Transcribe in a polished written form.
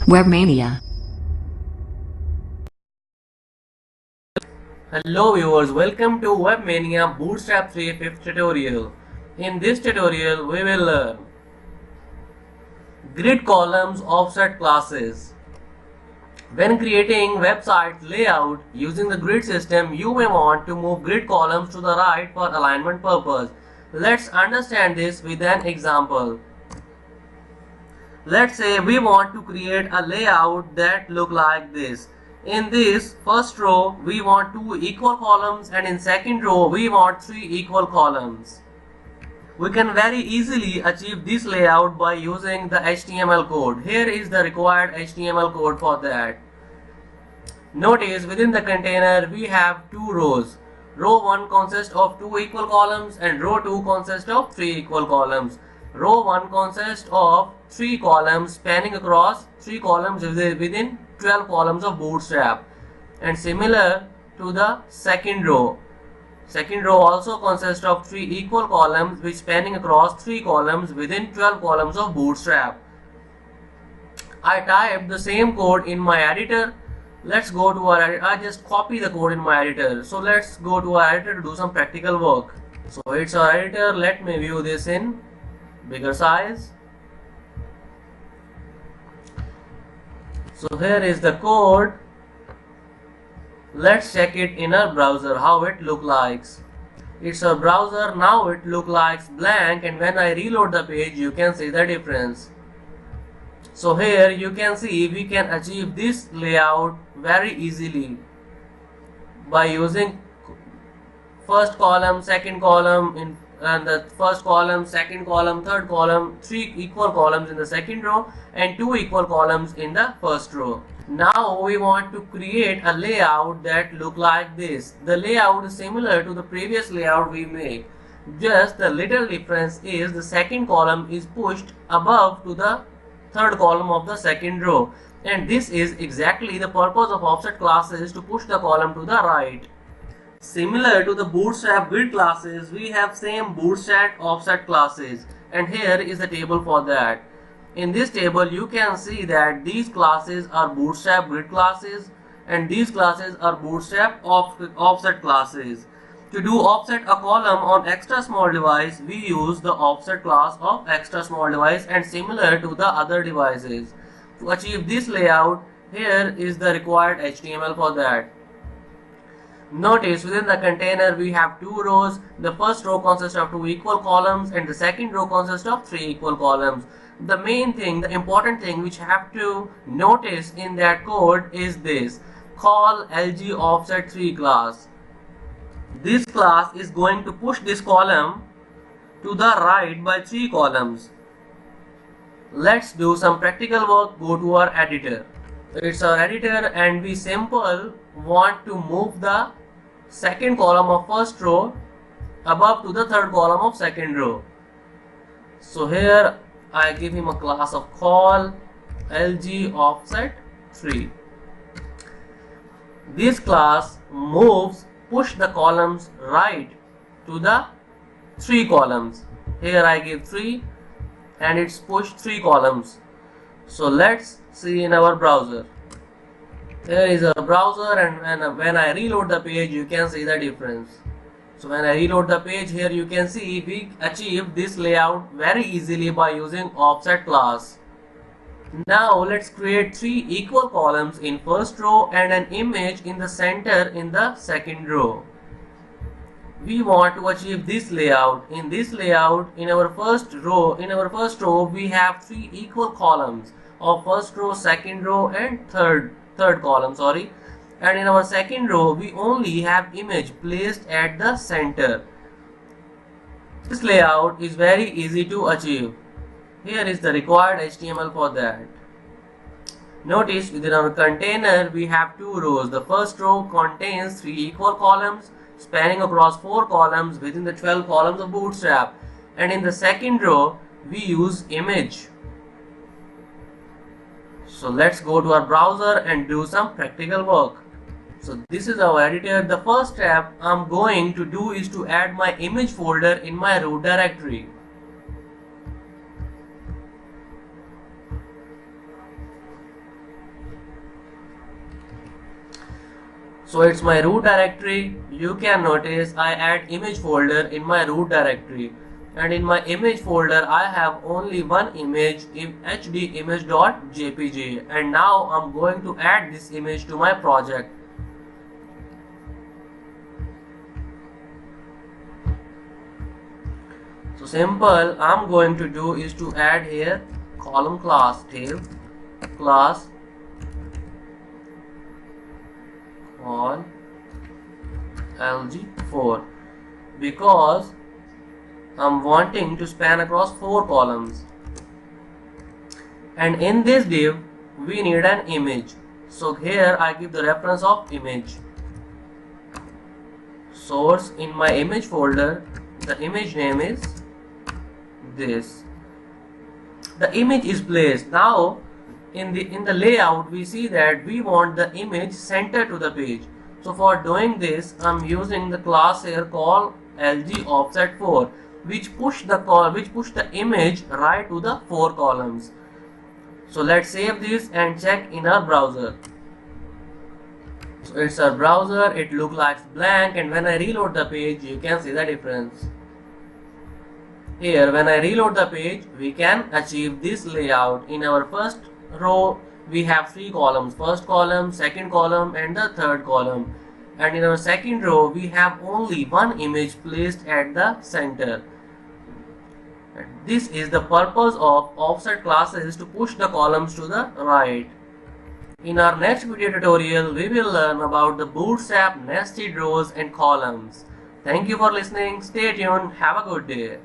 Webmania. Hello viewers, welcome to Webmania Bootstrap 3 5th tutorial. In this tutorial, we will learn grid columns offset classes. When creating website layout using the grid system, you may want to move grid columns to the right for alignment purpose. Let's understand this with an example. Let's say we want to create a layout that look like this. In this first row we want 2 equal columns, and in second row we want 3 equal columns. We can very easily achieve this layout by using the HTML code. Here is the required HTML code for that. Notice within the container we have 2 rows. Row 1 consists of 2 equal columns and row 2 consists of 3 equal columns. Row 1 consists of 3 columns spanning across 3 columns within 12 columns of Bootstrap, and similar to the second row. Second row also consists of 3 equal columns which spanning across 3 columns within 12 columns of Bootstrap. I typed the same code in my editor. Let's go to our editor. I just copy the code in my editor. So let's go to our editor to do some practical work. So it's our editor. Let me view this in bigger size. So here is the code. Let's check it in our browser how it look like. It's our browser. Now it look like blank, and when I reload the page you can see the difference. So here you can see we can achieve this layout very easily by using first column, second column and the first column, second column, third column, 3 equal columns in the second row and 2 equal columns in the first row. Now we want to create a layout that look like this. The layout is similar to the previous layout we made. Just the little difference is the second column is pushed above to the third column of the second row, and this is exactly the purpose of offset classes, to push the column to the right. Similar to the Bootstrap grid classes, we have same Bootstrap offset classes, and here is the table for that. In this table you can see that these classes are Bootstrap grid classes and these classes are Bootstrap offset classes. To do offset a column on extra small device, we use the offset class of extra small device, and similar to the other devices. To achieve this layout, here is the required HTML for that. Notice within the container we have 2 rows. The first row consists of 2 equal columns and the second row consists of 3 equal columns. The main thing, the important thing which you have to notice in that code is this: call LG offset 3 class. This class is going to push this column to the right by 3 columns. Let's do some practical work. Go to our editor. It's our editor, and we simple want to move the second column of first row above to the third column of second row. So here I give him a class of call LG offset 3. This class push the columns right to the 3 columns. Here I give 3 and it's pushed 3 columns. So let's see in our browser. Here is a browser, and when I reload the page you can see the difference. So when I reload the page, here you can see we achieve this layout very easily by using offset class. Now let's create 3 equal columns in first row and an image in the center in the second row. We want to achieve this layout. In this layout, in our first row we have 3 equal columns of first row, second row and third column, and in our second row we only have image placed at the center. This layout is very easy to achieve. Here is the required HTML for that. Notice within our container we have 2 rows. The first row contains 3 equal columns spanning across 4 columns within the 12 columns of Bootstrap, and in the second row we use image. So let's go to our browser and do some practical work. So this is our editor. The first step I'm going to do is to add my image folder in my root directory. So it's my root directory. You can notice I add image folder in my root directory, and in my image folder I have only one image, hdimage.jpg, and now I'm going to add this image to my project. So simple, I'm going to do is to add here column class tail class on lg4 because I'm wanting to span across 4 columns, and in this div we need an image. So here I give the reference of image. Source in my image folder, the image name is this. The image is placed. Now in the layout we see that we want the image center to the page. So for doing this I'm using the class here called lg offset 4, which push the image right to the 4 columns. So let's save this and check in our browser. So it's our browser, it looks like blank, and when I reload the page you can see the difference. Here when I reload the page we can achieve this layout. In our first row we have 3 columns, first column, second column and the third column, and in our second row we have only one image placed at the center. This is the purpose of offset classes, to push the columns to the right. In our next video tutorial we will learn about the Bootstrap nested rows and columns. Thank you for listening. Stay tuned. Have a good day.